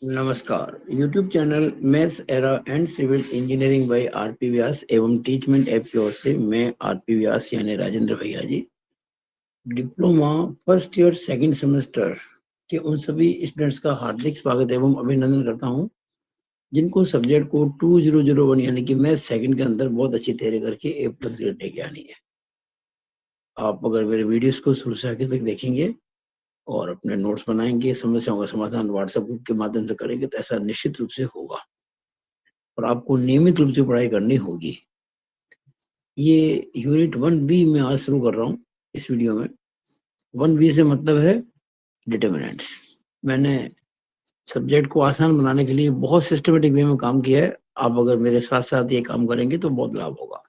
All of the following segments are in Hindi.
नमस्कार। YouTube channel maths era and civil engineering by R P Vyas एवं टीचमेंट ऐप की ओर से मैं आरपी व्यास यानी राजेंद्र भैया G diploma first year second semester के उन सभी स्टूडेंट्स का हार्दिक स्वागत एवं अभिनंदन करता हूं जिनको सब्जेक्ट को 2001 यानी कि मैथ सेकंड के अंदर बहुत अच्छी तैयारी करके A+ ग्रेड लेके आनी है। आप अगर मेरे वीडियोस को शुरू से आगे तक देखेंगे और अपने नोट्स बनाएंगे, समस्याओं का समाधान व्हाट्सएप ग्रुप के माध्यम से करेंगे तो ऐसा निश्चित रूप से होगा और आपको नियमित रूप से पढ़ाई करनी होगी। ये यूनिट 1B में आज शुरू कर रहा हूँ इस वीडियो में। 1B से मतलब है डिटर्मिनेंट्स। मैंने सब्जेक्ट को आसान बनाने के लिए बहुत सिस्टमेटिक वे में काम किया है। आप अगर मेरे साथ साथ ये काम करेंगे तो बहुत लाभ होगा।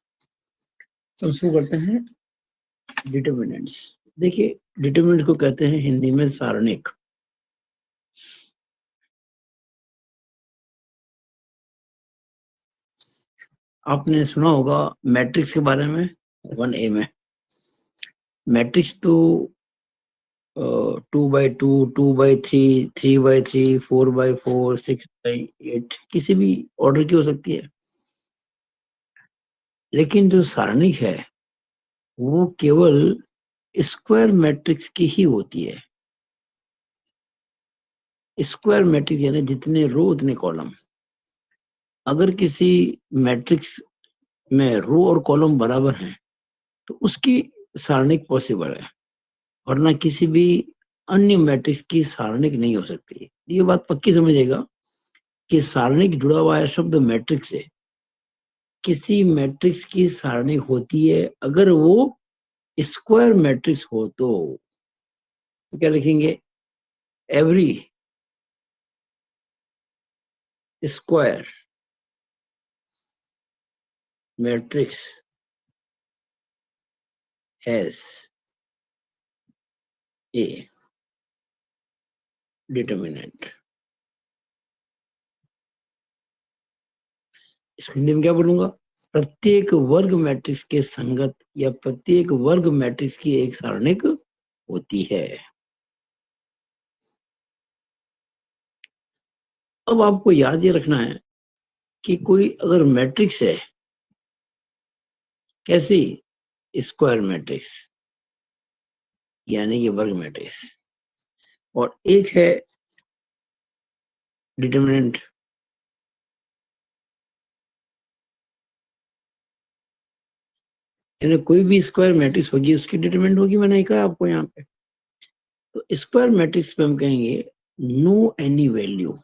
तो शुरू करते हैं डिटर्मिनेंट्स। देखिए, डिटर्मिनेंट को कहते हैं हिंदी में सारणिक। आपने सुना होगा मैट्रिक्स के बारे में 1A में। मैट्रिक्स तो 2x2, 2x3, 3x3, 4x4, 6x8 किसी भी ऑर्डर की हो सकती है। लेकिन जो सारणिक है वो केवल स्क्वायर मैट्रिक्स की ही होती है। स्क्वायर मैट्रिक्स यानी जितने रो उतने कॉलम। अगर किसी मैट्रिक्स में रो और कॉलम बराबर हैं तो उसकी सारणिक पॉसिबल है, वरना किसी भी अन्य मैट्रिक्स की सारणिक नहीं हो सकती। ये बात पक्की समझिएगा कि सारणिक जुड़ा हुआ है शब्द मैट्रिक्स से। किसी मैट्रिक्स की सारणिक होती है अगर वो स्क्वायर मैट्रिक्स हो तो क्या लिखेंगे? Every square matrix has a determinant. इस हिंदी में क्या बोलूंगा? प्रत्येक वर्ग मैट्रिक्स के संगत या प्रत्येक वर्ग मैट्रिक्स की एक सारणिक होती है। अब आपको याद ये रखना है कि कोई अगर मैट्रिक्स है, कैसी? स्क्वायर मैट्रिक्स यानी ये वर्ग मैट्रिक्स, और एक है डिटर्मिनेंट। यानी कोई भी स्क्वायर मैट्रिक्स होगी उसकी डिटरमिनेंट होगी, मैंने कहा आपको यहाँ पे। तो स्क्वायर मैट्रिक्स पे हम कहेंगे नो एनी वैल्यू।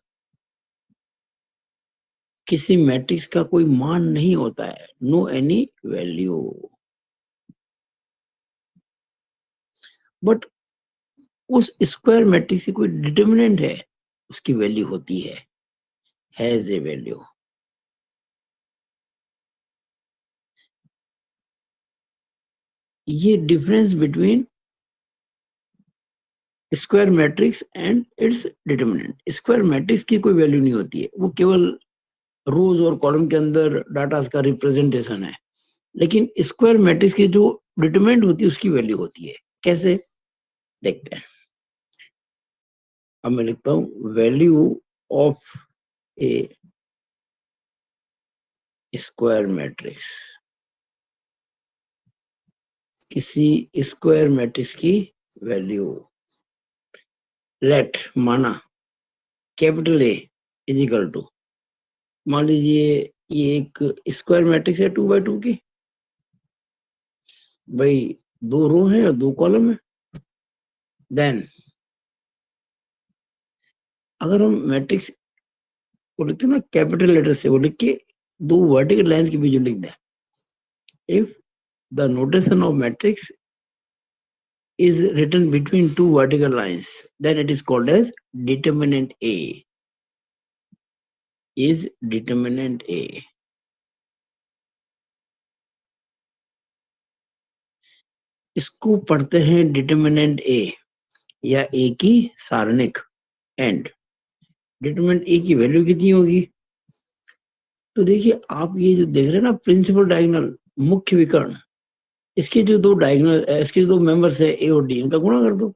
किसी मैट्रिक्स का कोई मान नहीं होता है, नो एनी वैल्यू। बट उस स्क्वायर मैट्रिक्स की कोई डिटर्मिनेंट है, उसकी वैल्यू होती है, हैज ए वैल्यू। ये difference between square matrix and its determinant. Square matrix की कोई वैल्यू नहीं होती है, वो केवल रोज और कॉलम के अंदर डाटा का रिप्रेजेंटेशन है। लेकिन स्क्वायर मैट्रिक्स की जो डिटरमिनेंट होती है उसकी वैल्यू होती है। कैसे? देखते हैं। अब मैं लिखता हूं value of a square matrix. किसी स्क्वायर मैट्रिक्स की वैल्यू, लेट माना capital A is equal to, मान लीजिए ये एक स्क्वायर मैट्रिक्स है 2x2 की। भाई दो रो है और दो कॉलम है। देन अगर हम मैट्रिक्स को लिखते हैं ना कैपिटल लेटर से, वो लिख के दो वर्टिकल लाइंस के बीच में लिख दें। If the notation of matrix is written between two vertical lines, then it is called as determinant A. Is determinant A. इसको पढ़ते हैं डिटर्मिनेंट ए या ए की सारणिक। एंड डिटर्मिनेंट ए की वैल्यू कितनी होगी? तो देखिए, आप ये जो देख रहे हैं ना प्रिंसिपल डायगोनल, मुख्य विकर्ण, इसके जो दो डायगोनल, इसके जो दो मेंबर्स है ए और डी, इनका गुणा कर दो।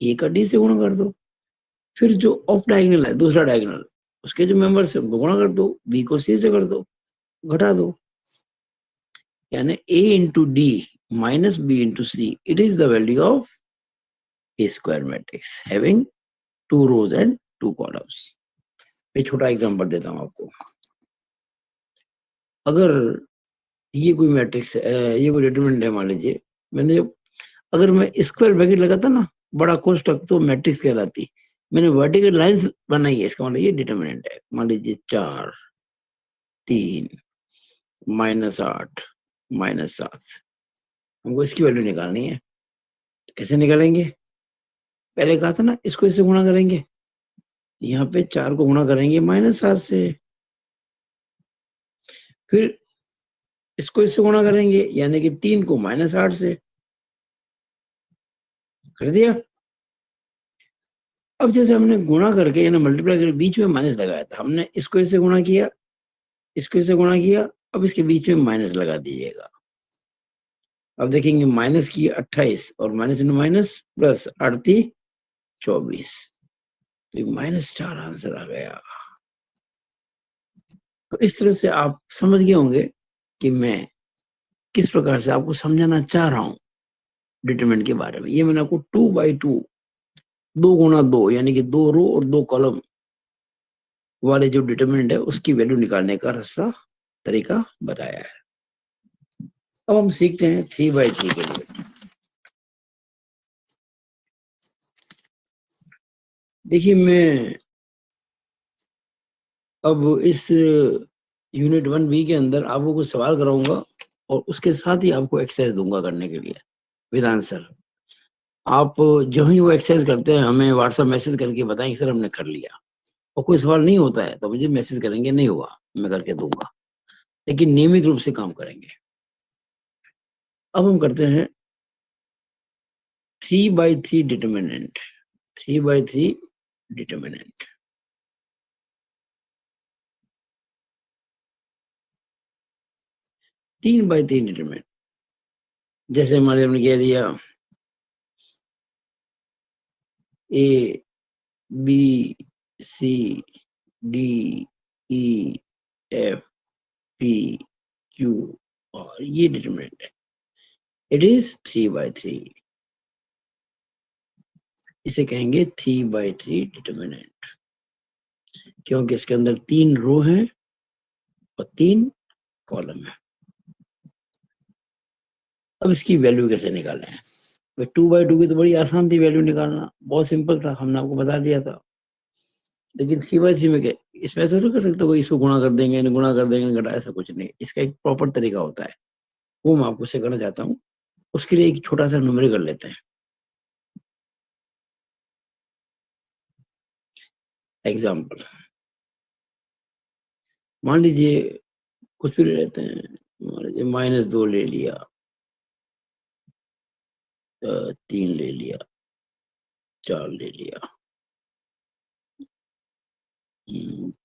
ए का डी से गुणा कर दो, फिर जो ऑफ डायगोनल है, दूसरा डायगोनल, उसके जो मेंबर्स है उनको गुणा कर दो, बी को सी से कर दो, घटा दो, यानी a into D minus B into C, it is the value of a square matrix having 2 rows and 2 columns। मैं छोटा एग्जांपल देता हूं आपको। अगर ये कोई मैट्रिक्स है, ये कोई डिटरमिनेंट है, मान लीजिए मैंने जब, अगर मैं स्क्वायर ब्रैकेट लगाता ना, बड़ा कोष्टक, तो मैट्रिक्स कहलाती। मैंने वर्टिकल लाइंस बनाई है, इसका मतलब ये डिटरमिनेंट है। मान लीजिए 4, 3, -8, -7, हमको इसकी वैल्यू निकालनी है। कैसे निकालेंगे? पहले कहा था ना, इसको इससे गुणा करेंगे, यहाँ पे 4 को गुणा करेंगे -7 से, फिर इसको इससे गुणा करेंगे, यानी कि 3 को -8 से, कर दिया। अब जैसे हमने गुणा करके यानी मल्टीप्लाई करके बीच में माइनस लगाया था, हमने इसको इससे गुणा किया, इसको इससे गुणा किया, अब इसके बीच में माइनस लगा दीजिएगा। अब देखेंगे माइनस की 28 और माइनस इंटू माइनस प्लस 38 24, तो -4 आंसर आ गया। तो इस तरह से आप समझ गए होंगे कि मैं किस प्रकार से आपको समझाना चाह रहा हूं डिटरमिनेंट के बारे में। ये मैंने आपको 2/2, 2 गुणा 2 यानी कि 2 रो और 2 कॉलम वाले जो डिटरमिनेंट है उसकी वैल्यू निकालने का रास्ता, तरीका बताया है। अब हम सीखते हैं 3/3 के लिए। देखिए, मैं अब इस यूनिट 1B के अंदर आपको कुछ सवाल कराऊंगा और उसके साथ ही आपको एक्सरसाइज दूंगा करने के लिए विद आंसर। आप जो ही वो एक्सरसाइज करते हैं हमें व्हाट्सएप मैसेज करके बताएं सर हमने कर लिया, और कोई सवाल नहीं होता है तो मुझे मैसेज करेंगे नहीं हुआ, मैं करके दूंगा, लेकिन नियमित रूप से काम करेंगे। अब हम करते हैं 3/3 डिटरमिनेंट। 3/3 determinant, 3/3 determinant. जैसे हमारे हमने कह दिया A B C D E F P Q, और ये डिटरमिनेंट है, इट इज 3/3। इसे कहेंगे 3/3 डिटरमिनेंट, क्योंकि इसके अंदर 3 रो हैं और 3 कॉलम है। अब इसकी वैल्यू कैसे निकालें? 2/2 की तो बड़ी आसान थी वैल्यू निकालना, बहुत सिंपल था, हमने आपको बता दिया था। लेकिन 3/3 में क्या, इसमें ऐसा नहीं कर सकते कोई इसको गुणा कर देंगे, गुणा कर देंगे, घटा, ऐसा कुछ नहीं। इसका एक प्रॉपर तरीका होता है, वो मैं आपको सिखाना चाहता हूँ। उसके लिए एक छोटा सा न्यूमेरिकल कर लेते हैं। एग्जाम्पल, मान लीजिए कुछ भी ले लेते हैं, मान लीजिए -2 ले लिया, 3 ले लिया, 4 ले लिया,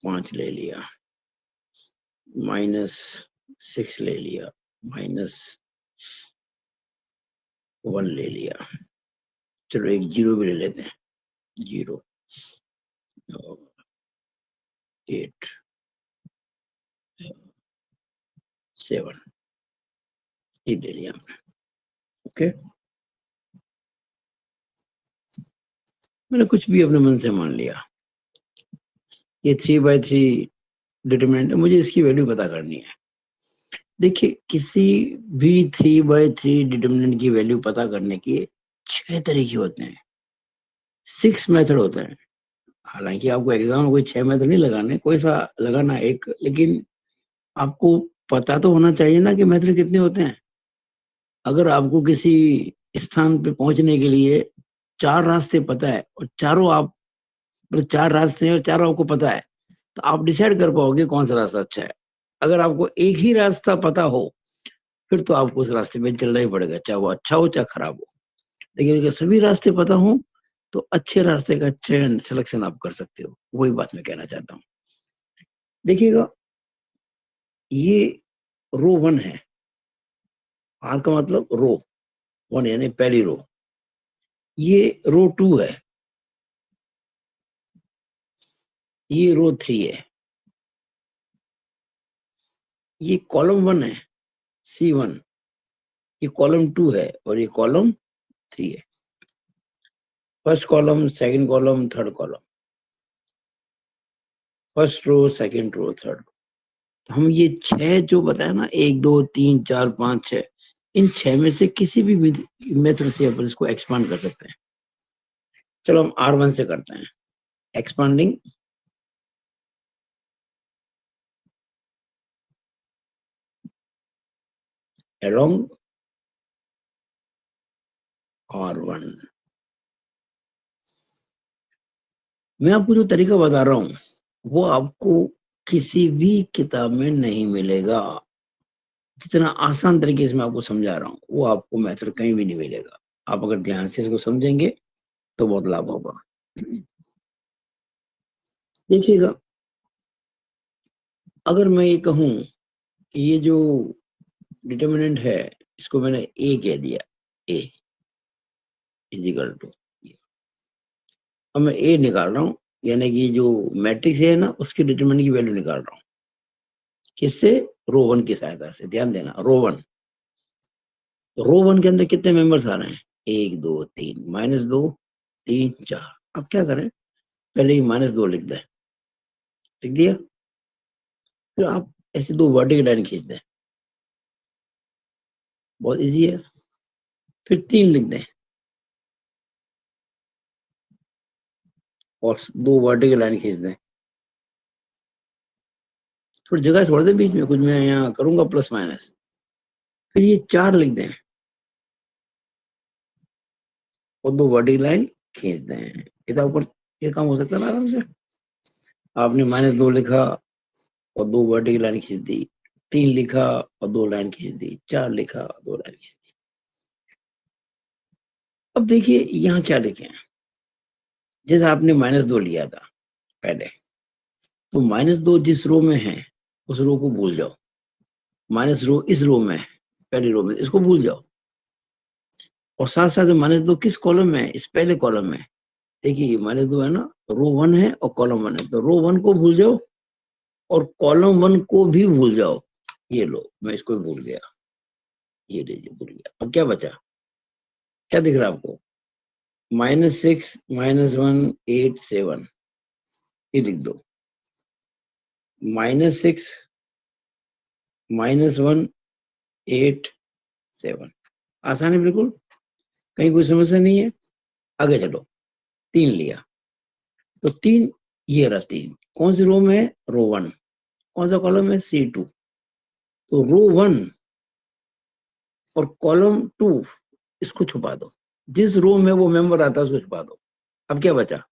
5 ले लिया, -6 ले लिया, -1 ले लिया। चलो एक 0 भी ले लेते हैं, 0, 8, 7, ये ले लिया हमने। ओके, मैंने कुछ भी अपने मन से मान लिया। ये 3/3 डिटरमिनेंट है, मुझे इसकी वैल्यू पता करनी है। देखिए, किसी भी 3/3 डिटरमिनेंट की वैल्यू पता करने के 6 तरीके होते हैं, 6 मेथड होते हैं। हालांकि आपको एग्जाम में कोई 6 मेथड नहीं लगाने, कोई सा लगाना एक, लेकिन आपको पता तो होना चाहिए ना कि मेथड कितने होते हैं। अगर आपको किसी स्थान पे पहुंचने के लिए 4 रास्ते पता है और चारों आप, मतलब 4 रास्ते हैं और चारों आपको पता है, तो आप डिसाइड कर पाओगे कौन सा रास्ता अच्छा है। अगर आपको एक ही रास्ता पता हो, फिर तो आपको उस रास्ते में चलना ही पड़ेगा, चाहे वो अच्छा हो चाहे खराब हो। लेकिन अगर सभी रास्ते पता हो तो अच्छे रास्ते का चयन, सिलेक्शन आप कर सकते हो। वही बात मैं कहना चाहता हूँ। देखिएगा, ये रो 1 है, आर का मतलब रो 1 यानी पहली रो। ये रो 2 है, ये रो 3 है, ये कॉलम 1 है C1, ये कॉलम 2 है और ये कॉलम 3 है। First column, second column, third column, first row, second row, third. हम ये 6 जो बताया ना, 1 2 3 4 5 6, इन 6 में से किसी भी मेथड से अपन इसको एक्सपांड कर सकते हैं। चलो हम R1 से करते हैं। Expanding along R1। मैं आपको जो तरीका बता रहा हूं वो आपको किसी भी किताब में नहीं मिलेगा। जितना आसान तरीके से मैं आपको समझा रहा हूँ वो आपको मेथड कहीं भी नहीं मिलेगा। आप अगर ध्यान से इसको समझेंगे तो बहुत लाभ होगा। देखिएगा, अगर मैं ये कहूं कि ये जो डिटर्मिनेंट है इसको मैंने ए कह दिया, ए इजिकल टू, अब मैं ए निकाल रहा हूँ, यानी कि जो मैट्रिक्स है ना उसके डिटरमिनेंट की वैल्यू निकाल रहा हूँ। किससे? रो 1 की सहायता से। ध्यान देना, रो 1। रो 1 के अंदर कितने मेंबर्स आ रहे हैं? 1 2 3, -2 3 4। अब क्या करें, पहले ही -2 लिख दें। लिख दिया। फिर आप ऐसे 2 वर्टिकल लाइन खींच दें, बहुत इजी है। फिर 3 लिख दें और 2 वर्टिकल लाइन खींच दें। थोड़ी जगह छोड़ दें बीच में, कुछ मैं यहाँ करूंगा प्लस माइनस। फिर ये 4 लिख दें और 2 वर्टिकल लाइन खींच दें। इधर ऊपर ये काम हो सकता है ना आराम से। आपने -2 लिखा और 2 वर्टिकल लाइन खींच दी, 3 लिखा और 2 लाइन खींच दी, 4 लिखा और 2 लाइन खींच दी। अब देखिए यहाँ क्या लिखे हैं। जैसे आपने -2 लिया था पहले, तो -2 जिस रो में है उस रो को भूल जाओ। माइनस रो इस रो में है, पहली रो में, इसको भूल जाओ। और साथ साथ -2 किस कॉलम में है? इस पहले कॉलम में। देखिए -2 है ना, रो 1 है और कॉलम 1 है, तो रो 1 को भूल जाओ और कॉलम 1 को भी भूल जाओ। ये लो, मैं इसको भी भूल गया, ये लीजिए भूल गया। अब क्या बचा? क्या दिख रहा है आपको? -6 -1 8 7, ये लिख दो। -6 -1 8 7, आसान है बिल्कुल, कहीं कोई समस्या नहीं है। आगे चलो, 3 लिया तो 3, ये रहा 3, कौन सी रो में है? रो 1। कौन सा कॉलम है? C2। तो रो 1 और कॉलम 2 इसको छुपा दो। जिस रो में वो मेंबर आता है उसको छुपा दो। अब क्या बचा?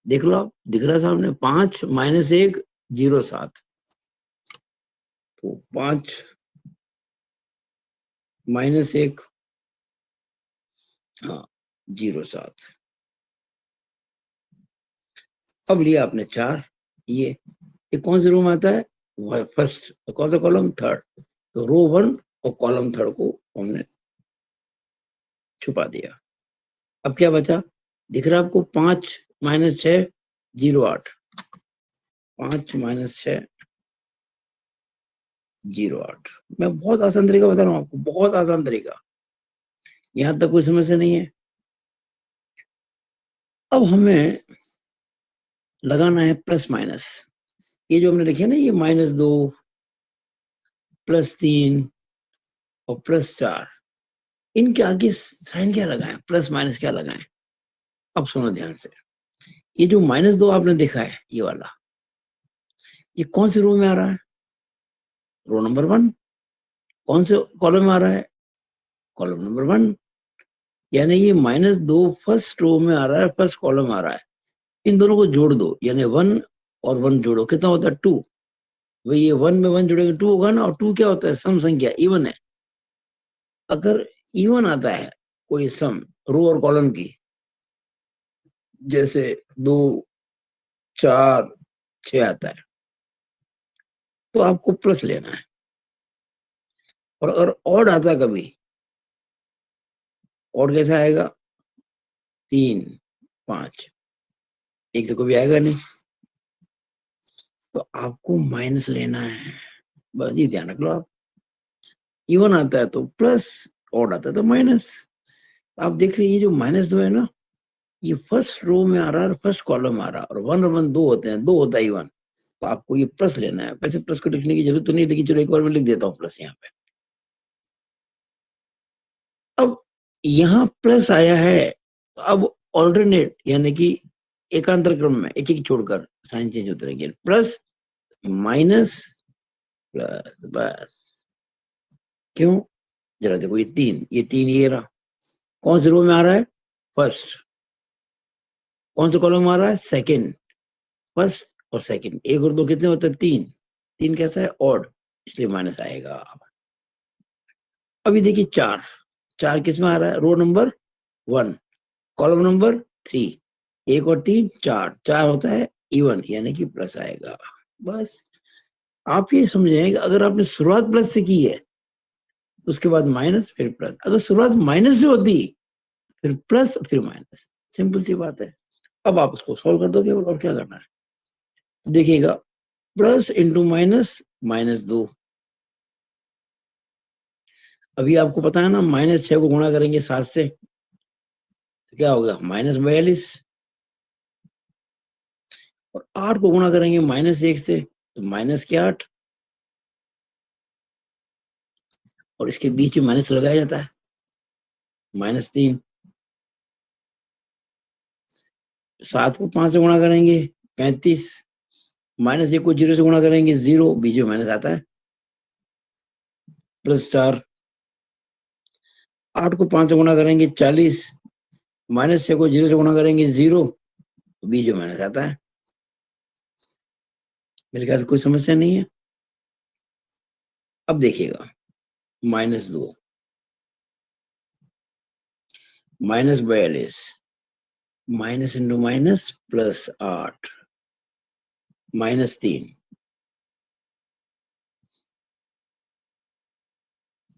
देख लो आप, दिख रहा है सामने, 5 -1 0 7। तो 5 -1, हाँ 0 7। अब लिया आपने 4, ये कौन से रो में आता है? फर्स्ट। कौन सा कॉलम? थर्ड। तो रो 1 और कॉलम थर्ड को हमने छुपा दिया। अब क्या बचा? दिख रहा है आपको? 5 -6 0 8। 5 -6 0 8। मैं बहुत आसान तरीका बता रहा हूँ आपको, बहुत आसान तरीका, यहां तक कोई समस्या नहीं है। अब हमें लगाना है प्लस माइनस। ये जो हमने लिखे ना, ये -2 +3 और +4, इनके आगे साइन क्या लगाएं, प्लस माइनस क्या लगाएं? अब सुनो ध्यान से। ये जो -2 आपने देखा है, ये वाला, ये कौन सी रो में आ रहा है? Row number 1। कौन से कॉलम में आ रहा है? Column number 1। यानी ये -2 फर्स्ट रो में आ रहा है, फर्स्ट कॉलम में आ रहा है। इन दोनों को जोड़ दो, यानी 1 और 1 जोड़ो, कितना होता है? 2। भाई ये 1 में 1 जोड़ेंगे 2 होगा ना, और 2 क्या होता है? सम संख्या, इवन है। अगर इवन आता है कोई सम रो और कॉलम की, जैसे 2 4 6 आता है, तो आपको प्लस लेना है। और अगर ऑड आता है कभी, ऑड कैसा आएगा? 3 5, एक तो कभी आएगा नहीं। तो आपको माइनस लेना है, बस ये ध्यान रख लो। आप इवन आता है तो प्लस, ऑड आता है तो माइनस। आप देख रहे हैं ये जो -2 है ना, ये फर्स्ट रो में आ रहा है और फर्स्ट कॉलम में आ रहा है, और 1 और 1 दो होते हैं, 2 होता है इवन। तो आपको ये प्लस लेना है। वैसे प्लस को लिखने की जरूरत तो नहीं, लेकिन चलो एक बार मैं लिख देता हूँ प्लस यहाँ पे। अब यहाँ प्लस आया है, तो अब ऑल्टरनेट यानी कि एकांतर क्रम में एक एक छोड़कर साइन चेंज होते रहेंगे। प्लस माइनस प्लस, बस। क्यों? जरा देखो, ये तीन ये रहा, कौन से रो में आ रहा है? फर्स्ट। कौन सा कॉलम आ रहा है? सेकंड। फर्स्ट और सेकंड, एक और दो कितने होते हैं? तीन। तीन कैसा है? ऑड, इसलिए माइनस आएगा। अभी देखिए चार, चार किस में आ रहा है? Row number 1, column number 3। एक और तीन, चार, चार होता है इवन, यानी कि प्लस आएगा। बस आप ये समझें कि अगर आपने शुरुआत प्लस से की है, उसके बाद माइनस फिर प्लस। अगर शुरुआत माइनस से होती, फिर प्लस फिर माइनस, सिंपल सी बात है। अब आप उसको सॉल्व कर दोगे, और क्या करना है देखिएगा। Plus into minus, -2। अभी आपको पता है ना, -6 को गुणा करेंगे 7 से तो क्या होगा? -42। और 8 को गुणा करेंगे -1 से तो -8। और इसके बीच में माइनस लगाया जाता है, -3। 7 को 5 से गुणा करेंगे 35। -1 को 0 से गुणा करेंगे 0, बीच में माइनस आता है, +4। 8 को 5 से गुणा करेंगे 40। -6 को 0 से गुणा करेंगे 0, बीच में माइनस आता है। मेरे ख्याल से कोई समस्या नहीं है। अब देखिएगा, -2, -42, माइनस इंटू माइनस +8, -3।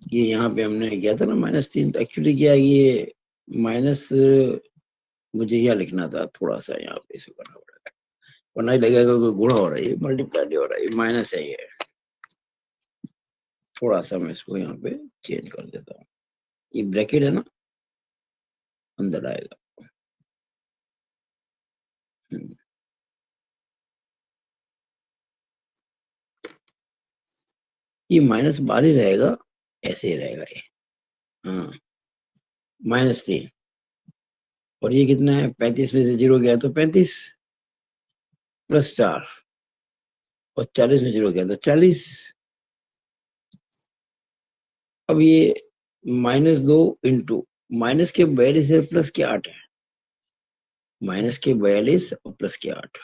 ये यहाँ पे हमने किया था ना -3, तो एक्चुअली क्या ये माइनस, मुझे यह लिखना था थोड़ा सा, यहाँ पे इसे करना पड़ेगा, वरना ही लगेगा कोई गुणा हो रहा है, मल्टीप्लाई नहीं हो रहा है, माइनस है ये। थोड़ा सा मैं इसको यहाँ पे चेंज कर देता हूँ, ये ब्रैकेट है ना, अंदर आएगा। ये माइनस बाहर ही रहेगा, ऐसे ही रहेगा ये। हाँ, -3। और ये कितना है? 35 में से 0 गया तो 35, +4। और 40 में 0 गया तो 40। अब ये -2 इंटू माइनस के 42 है प्लस के 8 है, -42 और +8,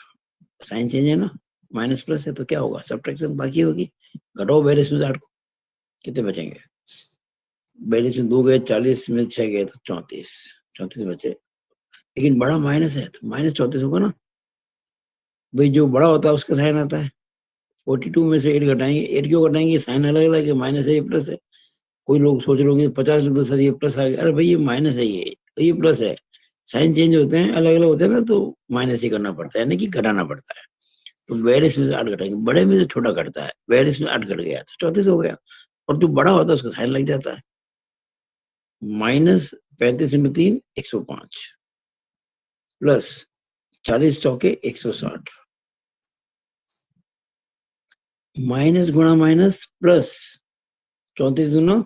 साइन चेंज है ना, माइनस प्लस है तो क्या होगा? सब्ट्रैक्शन बाकी होगी। घटाओ 42 में से 8 को, कितने बचेंगे? 42 में 2 गए, 40 में 6 गए तो 34, 34 बचे। लेकिन बड़ा माइनस है तो -34 होगा ना भाई, जो बड़ा होता है उसका साइन आता है। 42 में से 8 घटाएंगे, 8 क्यों घटाएंगे? साइन अलग अलग है, माइनस है ये प्लस है। कोई लोग सोच रहे होंगे 50 लिख दो सर, ये प्लस आ गया। अरे भाई ये माइनस है, ये प्लस है। साइन चेंज होते हैं, अलग अलग होते हैं ना, तो माइनस ही करना पड़ता है, यानी कि घटाना पड़ता है। तो 42 में से 8 घटाएंगे, बड़े में से छोटा घटता है, 42 में 8 घट गया तो 34 हो गया। और जो बड़ा होता है उसका साइन लग जाता है। -35 इंटू 3 105, प्लस 40 चौके 160, माइनस गुणा माइनस प्लस 34 दूना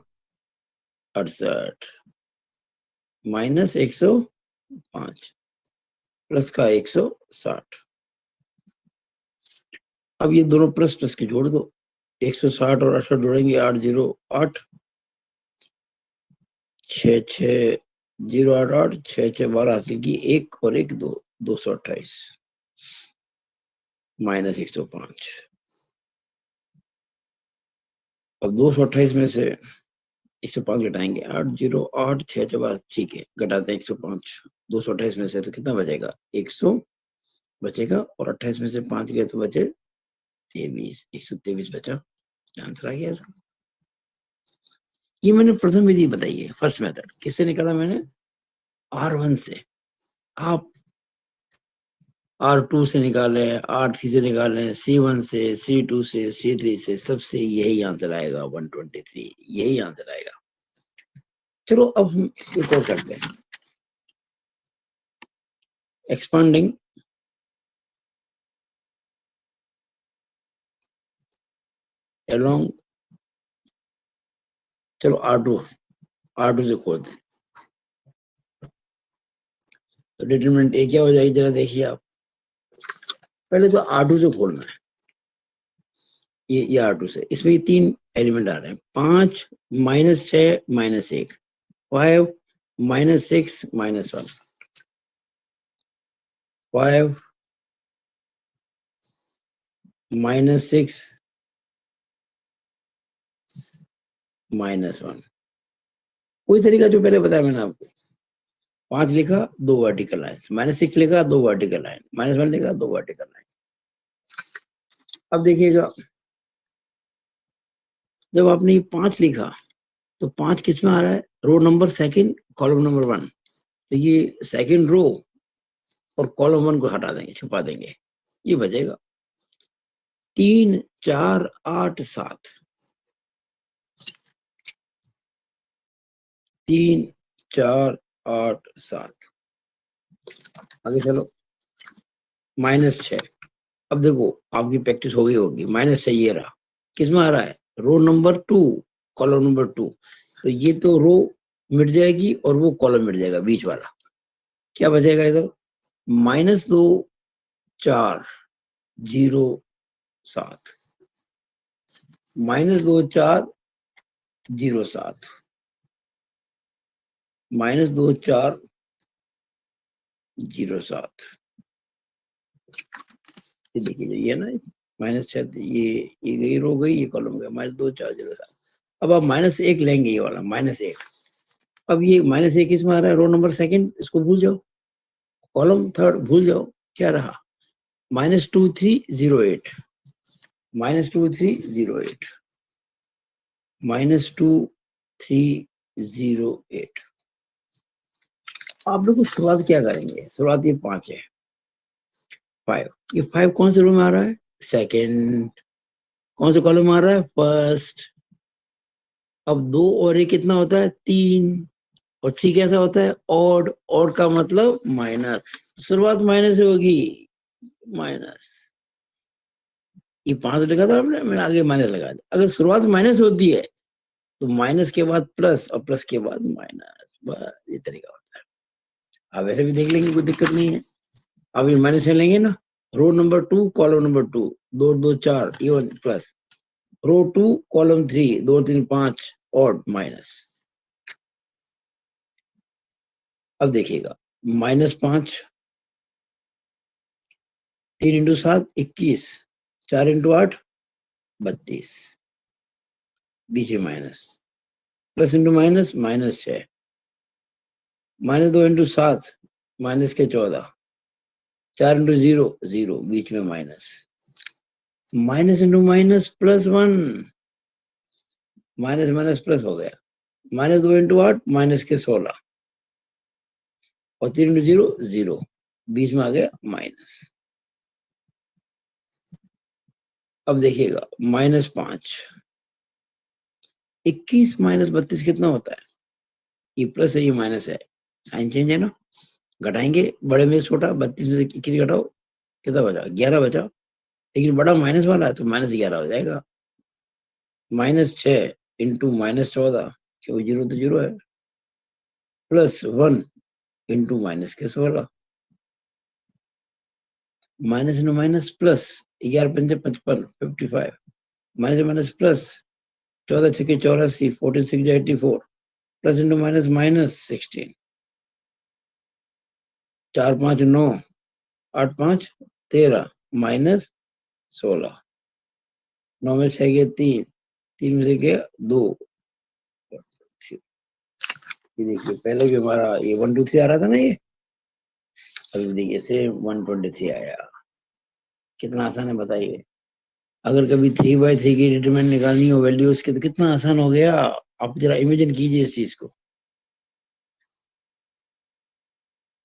68, -105 प्लस का 160। अब ये दोनों प्लस प्लस के जोड़ दो, 160 और 68 जोड़ेंगे 8 0 8, 6 6 0 8 8, 6 6 12 हासिल की, 1 और 1 2, 228 -105। अब 228 में से 105 घटाएंगे, 8 0 8, 6 6 12, ठीक है, घटाते हैं 105। 228 में से तो कितना बचेगा? 100 बचेगा, और 28 में से 5 गए तो बचे 23, 123 बचा। आंसर आ गया इसका। ये मैंने प्रथम विधि बताई है, फर्स्ट मेथड। किससे निकाला मैंने? R1 से। आप R2 से निकालें, R3 से निकालें, C1 से, C2 से, C3 से, सबसे यही आंसर आएगा 123, यही आंसर आएगा। चलो अब हम एक और करते हैं, एक्सपांडिंग along, चलो R2 से खोलते हैं, तो डिटरमिनेंट ए क्या हो जाएगी, जरा देखिए आप। पहले तो R2 से खोलना है, ये R2 से, इसमें 3 एलिमेंट आ रहे हैं, 5 -6 -1, 5 -6 -1, 5 -6 -1, कोई तरीका जो पहले बताया मैंने आपको। 5 लिखा, 2 वर्टिकल लाइन, -6 लिखा, 2 वर्टिकल लाइन, -1 लिखा, 2 वर्टिकल लाइन। अब देखिएगा, जब आपने 5 लिखा तो 5 किस में आ रहा है, row number second, column number 1, तो ये सेकंड रो और कॉलम 1 को हटा देंगे, छुपा देंगे, ये बचेगा 3 4 8 7, 3 4 8 7। आगे चलो, -6, अब देखो आपकी प्रैक्टिस हो गई होगी, -6 ये रहा, किस में आ रहा है, रो नंबर 2, कॉलम नंबर 2, तो ये तो रो मिट जाएगी और वो कॉलम मिट जाएगा, बीच वाला क्या बचेगा इधर, -2 4 0 7, -2 4 0 7, -2 4 0 7, ये देखिए ये ना, -6, ये गई रो गई, ये कॉलम गया, -2 4 0 7। अब आप -1 लेंगे, ये वाला -1, अब ये -1 किसमें आ रहा है, रो नंबर सेकंड, इसको भूल जाओ, कॉलम थर्ड भूल जाओ, क्या रहा, -2 3 0 8, -2 3 0 8, -2 3 0 8। आप लोग शुरुआत क्या करेंगे, शुरुआत ये 5 है, 5, ये 5 कौन से रो में आ रहा है, सेकंड, कौन से कॉलम में आ रहा है, फर्स्ट। अब 2 और 1 कितना होता है, 3, और 3 कैसा होता है, ऑड, ऑड का मतलब माइनस, शुरुआत माइनस से होगी, माइनस, ये 5 लिखा था आपने, मैंने आगे माइनस लगा दिया, अगर शुरुआत माइनस होती है तो माइनस के बाद प्लस और प्लस के बाद माइनस, बस ये तरीका होता है। आप ऐसे भी देख लेंगे, कोई दिक्कत नहीं है। अब ये माइनस से लेंगे ना, row number 2 column number 2, 2 2 4 even plus, row 2 column 3 2 3 5 और माइनस। अब देखिएगा, -5, 3 इंटू 7 21, 4 इंटू 8 32, बीच में minus, plus into minus -6, -2 into 7 minus के 14, 4 इंटू 0 0, बीच में minus, minus into minus +1, minus minus plus हो गया, -2 इंटू 8 माइनस के 16, और 3 इंटू 0 0, बीच में आ गया माइनस। अब देखिएगा, -5, 21 -32 कितना होता है, ये प्लस है ये माइनस है, साइन चेंज है ना, घटाएंगे, बड़े में से छोटा, 32 में से 21 घटाओ, कितना बचा, 11 बचा, लेकिन बड़ा माइनस वाला है तो -11 हो जाएगा, -6 इंटू -14, क्यों, 0 तो 0 है, +1 इंटू माइनस के 16, माइनस इंटू माइनस प्लस, 11 पंजे 55 55, माइनस माइनस प्लस, 14 छक्के 84, 14 6 84, प्लस इंटू माइनस -16, 4 5 9, 8 5 13, -16, 9 में 6 गया 3, 3 में से गया 2। ये देखिए, पहले भी हमारा ये 1 2 3 आ रहा था ना, ये अभी देखिए सेम 123 आया, कितना आसान है बताइए। अगर कभी 3/3 की डिटरमिनेंट निकालनी हो वैल्यू उसकी, तो कितना आसान हो गया, आप जरा इमेजिन कीजिए इस चीज को।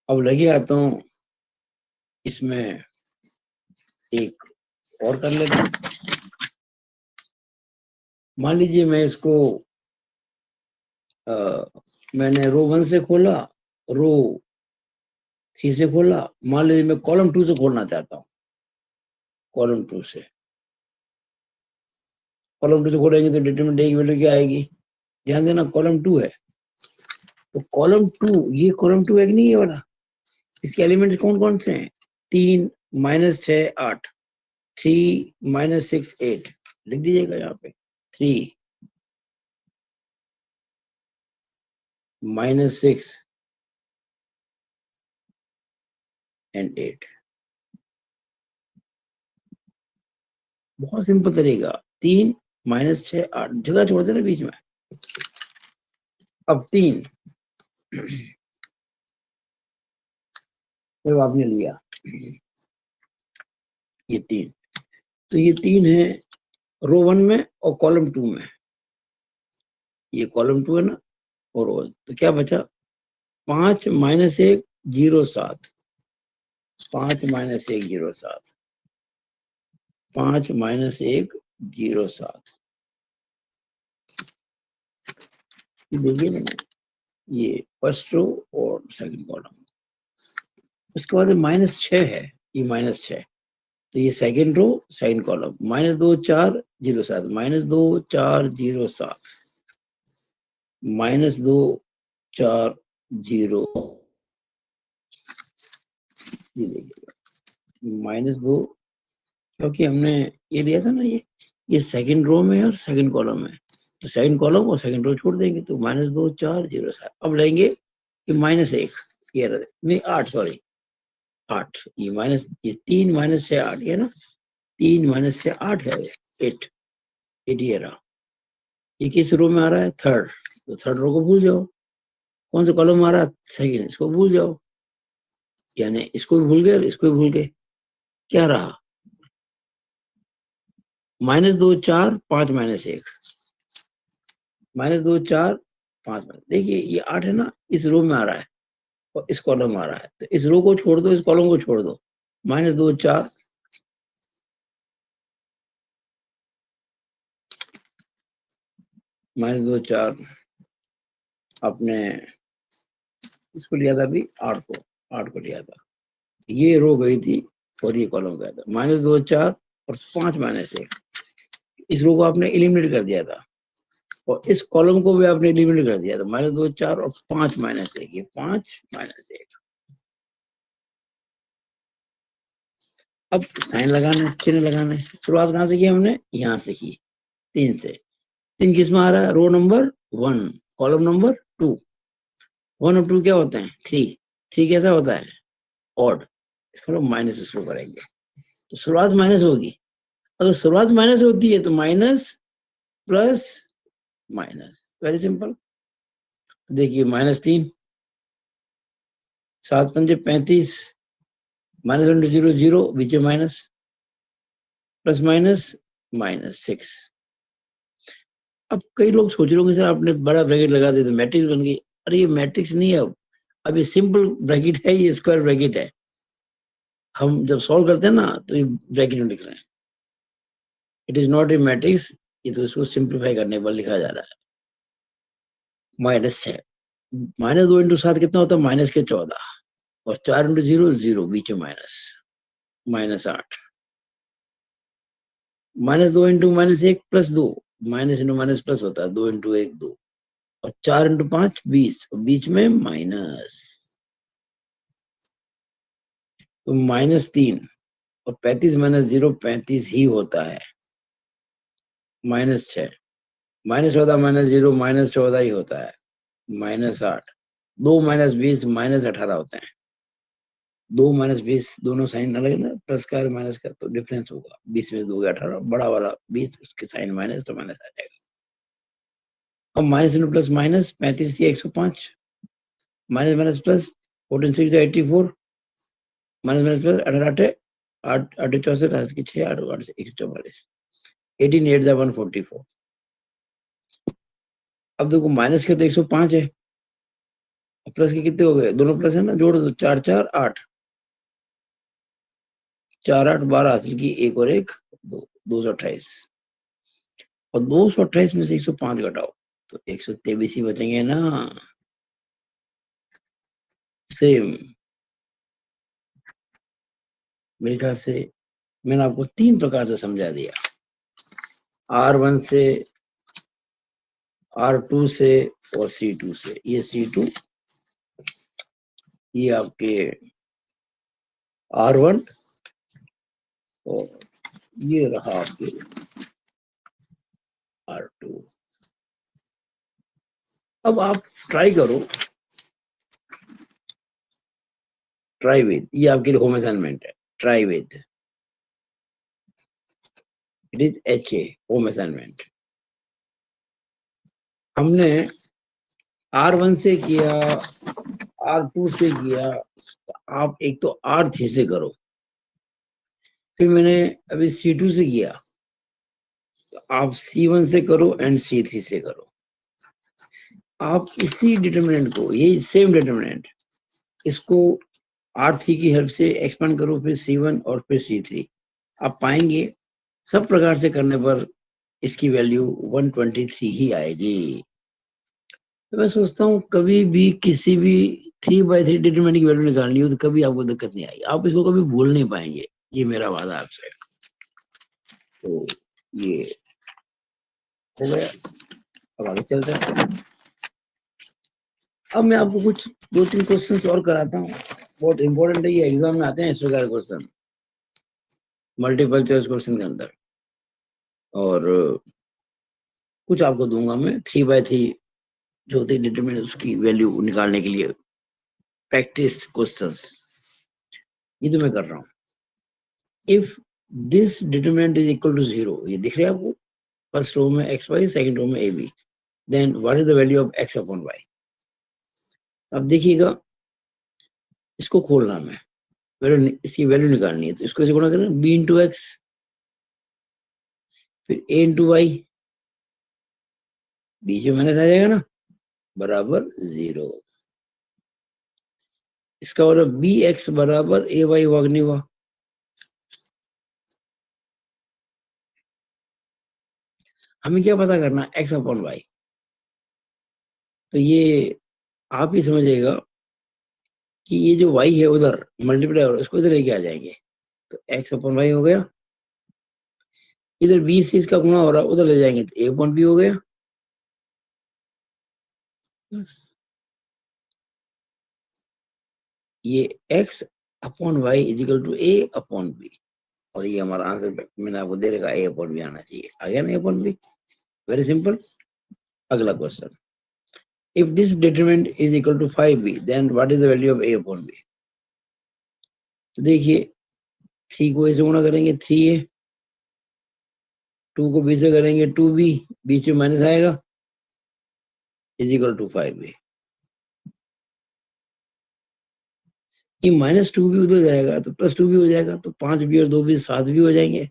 अब लगे आता हूँ इसमें एक और कर लेते हैं। मान लीजिए मैं इसको मैंने रो 1 से खोला, रो 3 से खोला, मान लीजिए मैं कॉलम 2 से खोलना चाहता हूँ। कॉलम 2 से खोलेंगे तो डिटरमिनेंट ए की वैल्यू क्या आएगी? ध्यान देना, कॉलम 2 है तो कॉलम 2, ये कॉलम 2 है कि नहीं ये वाला? इसके एलिमेंट कौन कौन से हैं? 3 -6 8, 3 -6 8, लिख दीजिएगा यहाँ पे। 3 -6 and 8। बहुत सिंपल तरीका, 3 -6 8, जगह छोड़ देना बीच में। अब 3 जब आपने लिया ये 3, तो ये 3 है रो 1 में और कॉलम 2 में। ये कॉलम 2 है ना, और रो, तो क्या बचा? 5 -1 0 7, 5 -1 0 7, 5 -1 0 7। देखिए ना, ये फर्स्ट रो और सेकंड कॉलम। उसके बाद -6 है, ये -6, तो ये सेकंड रो सेकंड कॉलम। -2 4 0 7, -2 4 0 7, -2 4 0, ये देखिएगा -2, क्योंकि हमने ये लिया था ना, ये सेकंड रो में है और सेकंड कॉलम है, तो सेकंड कॉलम और सेकंड रो छोड़ देंगे, तो -2 4 0 7। अब लेंगे कि -1, ये नहीं 8, सॉरी 8, ये 3 -6 8, ये ना 3 -6 8 है, 8 8 ये रहा। ये किस रो में आ रहा है? थर्ड, तो थर्ड रो को भूल जाओ। कौन सा कॉलम आ रहा है? सेकंड, इसको भूल जाओ, यानी इसको भी भूल गए और इसको भी भूल गए। क्या रहा? -2 4 5 -1, -2 4 5 देखिए ये 8 है ना, इस रो में आ रहा है और इस कॉलम में आ रहा है, तो इस रो को छोड़ दो, इस कॉलम को छोड़ दो। -2 4 -2 4 अपने इसको लिया था अभी, 8 को लिया था, ये रो गई थी और ये कॉलम गया था। -2 4 और 5 -1, इस रो को आपने एलिमिनेट कर दिया था और इस कॉलम को भी आपने एलिमिनेट कर दिया था। -2 4 और 5 -1, ये 5 -1। अब साइन लगाना, चिन्ह लगाना है। शुरुआत कहाँ से की हमने? यहाँ से की, 3 से। 3 किस में आ रहा है? Row number 1, column number 2। 1 और 2 क्या होते हैं? 3। 3 कैसा होता है? ऑड। इसको लोग माइनस शुरू करेंगे, तो शुरुआत माइनस होगी। अगर शुरुआत माइनस होती है तो minus plus minus, very simple. देखिए -3, 7 पंजे 35, -1 0 0, बीच में माइनस, प्लस माइनस -6। अब कई लोग सोच रहे होंगे सर आपने बड़ा ब्रैकेट लगा दिया तो मैट्रिक्स बन गई। अरे ये मैट्रिक्स नहीं है, अब ये सिंपल ब्रैकेट है, ये स्क्वायर ब्रैकेट है। हम जब सॉल्व करते हैं ना तो ये ब्रैकेट में लिख रहे हैं, it is not a matrix. ये तो इसको सिंप्लीफाई करने पर लिखा जा रहा है। -6, -2 × 7 कितना होता है? -14, और 4 × 0 0, बीच में minus, -8, -2 × -1 +2, minus into minus plus होता है, 2 × 1 2, और 4 × 5 20, और बीच में माइनस, तो -3, और 35 -0 35 ही होता है। -6, -14 -0 -14 ही होता है। -8, 2 -20 -18 होते हैं। 2 -20 दोनों साइन अलग है ना, प्लस का और माइनस का, तो डिफरेंस होगा। 20 में 2 18, बड़ा वाला 20, उसके साइन माइनस, तो माइनस आ जाएगा। अब माइनस इंटू प्लस माइनस, 35 थी 105, minus minus plus, 14 6 84, minus minus plus, 18 8 8 64, 8 की 6 8 8 144, 18 8 144। अब देखो माइनस के तो 105 है, प्लस के कितने हो गए? दोनों प्लस है ना, जोड़ दो, 4 4 8, 4 8 12 हासिल की, एक और एक 228, और 228 में से 105 घटाओ तो 123 ही बचेंगे ना। सेम मेरे ख्याल से मैंने आपको 3 प्रकार से समझा दिया, R1 से, R2 से और C2 से। ये C2, ये आपके R1 और ये रहा आपके R2। अब आप ट्राई करो, ट्राई विद, ये आपके लिए होम असाइनमेंट है, try with, it is HA, home assignment. हमने R1 से किया, R2 से किया, आप एक तो R3 से करो, फिर मैंने अभी C2 से किया, तो आप C1 से करो एंड C3 से करो। आप इसी डिटरमिनेंट को, ये सेम डिटरमिनेंट, इसको R3 की हेल्प से एक्सपेंड करो, फिर C1 और फिर C3, आप पाएंगे सब प्रकार से करने पर इसकी वैल्यू 123 ही आएगी। तो मैं सोचता हूँ कभी भी किसी भी 3/3 डिटरमिनेंट की वैल्यू निकालनी हो तो कभी आपको दिक्कत नहीं आएगी, आप इसको कभी भूल नहीं पाएंगे, ये मेरा वादा आपसे। तो ये हो गया, अब आगे चलते हैं। अब मैं आपको कुछ 2-3 क्वेश्चन और कराता हूँ, बहुत इंपॉर्टेंट है, ये एग्जाम में आते हैं इस प्रकार क्वेश्चन, मल्टीपल चॉइस क्वेश्चन के अंदर। और कुछ आपको दूंगा मैं 3/3 जो होते डिटरमिनेंट उसकी वैल्यू निकालने के लिए प्रैक्टिस क्वेश्चंस, ये तो मैं कर रहा हूँ। If this determinant is equal to 0, ये दिख रहा है आपको, फर्स्ट रो में XY, सेकंड रो में AB, then what is the value of X upon Y। अब देखिएगा, इसको खोलना में वैल्यू, इसकी वैल्यू निकालनी है, तो इसको ऐसे गुणा करें, B इंटू X, फिर A इंटू Y, बीच में माइनस आ जाएगा ना, बराबर 0। इसका मतलब BX बराबर AY वागनी हुआ। हमें क्या पता करना, X अपॉन Y, तो ये आप ही समझिएगा कि ये जो Y है उधर मल्टीप्लाई हो रहा है, इसको इधर लेके आ जाएंगे, तो X अपॉन Y हो गया, इधर B से इसका गुणा हो रहा है, उधर ले जाएंगे तो A अपॉन B हो गया। ये X upon Y is equal to A upon B, और ये हमारा आंसर मैंने आपको दे रखा, A अपॉन B आना चाहिए, आ गया ना A upon B, very simple. अगला question, if this determinant is equal to 5B, then what is the value of A upon B? तो देखिए 3 को A से गुणा करेंगे 3A, 2 को B से करेंगे 2B, बीच में माइनस आएगा, इज इक्वल टू 5A। ये -2B उधर जाएगा तो +2B हो जाएगा, तो 5B और 2B 7B हो जाएंगे।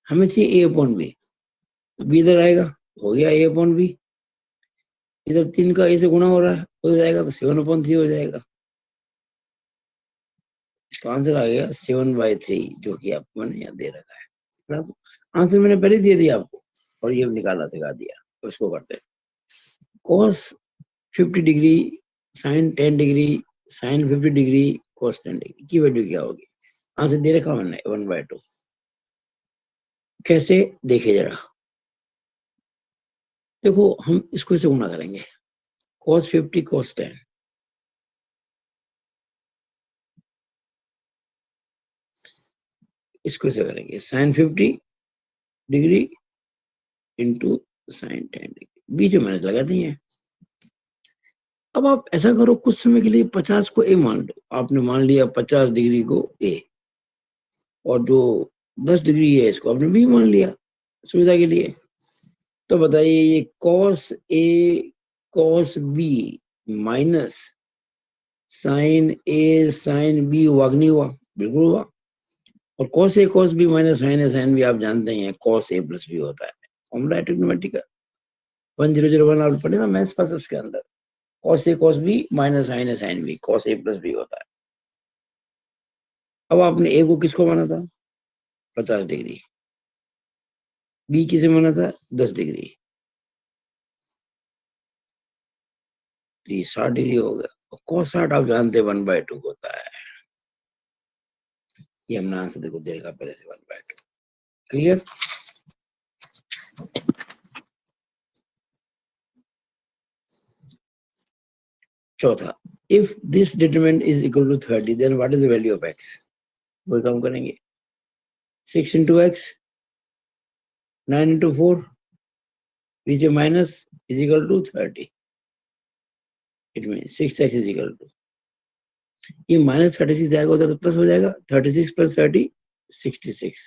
हमें चाहिए A अपॉन B, तो B इधर आएगा, हो गया A अपॉन B, इधर 3 का A से गुणा हो रहा है, उधर जाएगा तो 7/3 हो जाएगा। इसका आंसर आ गया 7/3, जो कि आपको मैंने यहाँ दे रखा है। आंसर मैंने पहले दे दिया आपको, और ये निकालना सिखा दिया, तो इसको करते हैं। cos 50 degree, sin 10 degree, sin 50 degree, cos 10 degree की वैल्यू क्या होगी? आंसर दे रखा मैंने 1/2। कैसे, देखे जरा, देखो हम इसको इसे गुणा करेंगे, cos 50 cos 10, इसको इसे करेंगे sin 50 degree into sin 10 degree, बीच में माइनस लगा दिए। अब आप ऐसा करो, कुछ समय के लिए 50 को A मान लो, आपने मान लिया 50 डिग्री को A, और जो 10 डिग्री है इसको आपने B मान लिया सुविधा के लिए। तो बताइए ये cos A cos B minus sin A sin B हुआ कि नहीं हुआ? बिल्कुल हुआ। और cos A cos B minus sin A sin B आप जानते हैं cos A प्लस B होता है, फॉर्मूला ट्रिग्नोमेट्री का 1001 आप पढ़े ना मैथ्स पास, उसके अंदर cos A cos B minus sin A sin B cos A plus B होता है। अब आपने ए को किसको माना था? 50 डिग्री। बी किसे माना था? 10 डिग्री। तो ये 60 डिग्री हो गया। cos 60 आप जानते हैं 1/2 होता है। ये हमने आंसर देखो दे रखा पहले से 1/2। क्लियर? चौथा, if this determinant is equal to 30 then what is the value of x? वही काम करेंगे। 6 into x, 9 into 4 which is minus is equal to 30. It means 6x is equal to, ये माइनस 36 जाएगा उधर तो प्लस हो जाएगा। 36 plus 30 66।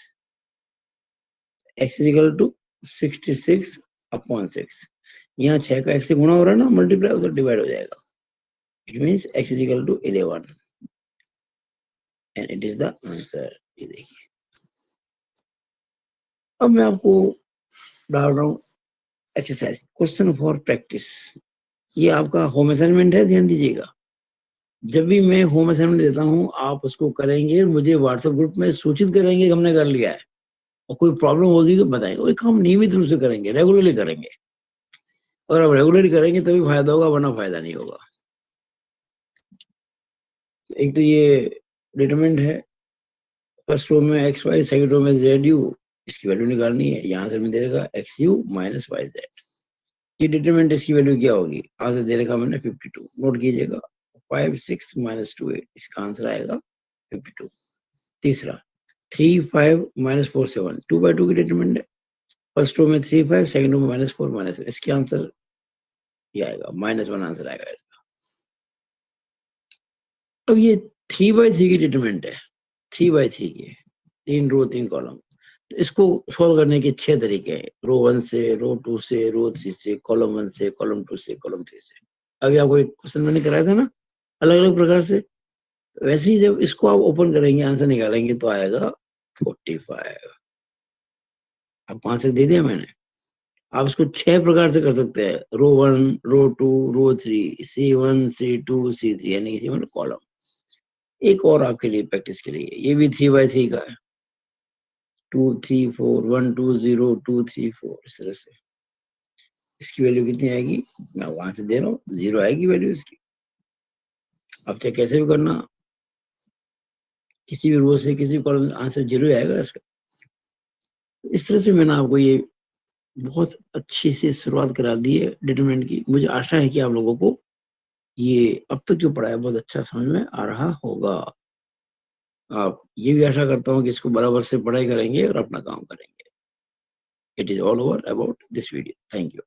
x is equal to 66 upon 6। यहाँ 6 का x से गुणा हो रहा है ना, मल्टीप्लाई उधर डिवाइड हो जाएगा। It means x is equal to 11 and it is the answer। ये देखिए, अब मैं आपको डाल रहा हूँ एक्सरसाइज, क्वेश्चन फॉर प्रैक्टिस। ये आपका होम असाइनमेंट है, ध्यान दीजिएगा। जब भी मैं होम असाइनमेंट देता हूँ आप उसको करेंगे, मुझे व्हाट्सएप ग्रुप में सूचित करेंगे कि हमने कर लिया है, और कोई प्रॉब्लम होगी तो बताएंगे। और काम नियमित रूप से करेंगे, रेगुलरली करेंगे। और अब रेगुलरली करेंगे तभी फायदा होगा, वरना फायदा नहीं होगा। एक तो ये डिटरमिनेंट है, फर्स्ट रो में एक्स वाई, सेकंड रो में जेड यू, इसकी वैल्यू निकालनी है। यहाँ से मैं दे रखा X U minus Y Z. ये डिटरमिनेंट इसकी वैल्यू क्या होगी? आंसर दे रखा मैंने 52। नोट कीजिएगा, 5 6 माइनस 2 8, इसका आंसर आएगा 52। तीसरा, 3 5 माइनस 4 7, 2/2 की डिटरमिनेंट है। फर्स्ट रो में 3 5, सेकंड रो में माइनस 4 माइनस, इसके आंसर ये आएगा -1 आंसर आएगा इसका। अब ये 3/3 की डिटरमिनेंट है, 3/3 की, 3 रो 3 कॉलम। तो इसको सॉल्व करने के 6 तरीके हैं, रो 1 से, रो 2 से, रो 3 से, कॉलम 1 से, कॉलम 2 से, कॉलम 3 से। अभी आपको एक क्वेश्चन मैंने कराया था ना अलग अलग प्रकार से, वैसे ही जब इसको आप ओपन करेंगे, आंसर निकालेंगे तो आएगा 45। अब 5 दे दिया मैंने। आप इसको 6 प्रकार से कर सकते हैं, रो 1, रो 2, रो 3, C1 C2 C3, यानी कि मतलब कॉलम। एक और आपके लिए प्रैक्टिस के लिए, ये भी 3/3 का है, 2 3 4 1 2 0 2 3 4, इस तरह से। इसकी वैल्यू कितनी आएगी? मैं वहां से दे रहा हूँ, 0 आएगी वैल्यू इसकी। अब चाहे कैसे भी करना, किसी भी रो से किसी भी कॉलम आंसर 0 आएगा इसका। इस तरह से मैंने आपको ये बहुत अच्छी से शुरुआत करा दी है डिटरमिनेंट की। मुझे आशा है कि आप लोगों को ये अब तक जो पढ़ा है बहुत अच्छा समझ में आ रहा होगा। आप ये भी आशा करता हूँ कि इसको बराबर से पढ़ाई करेंगे और अपना काम करेंगे। It is all over about this video. Thank you.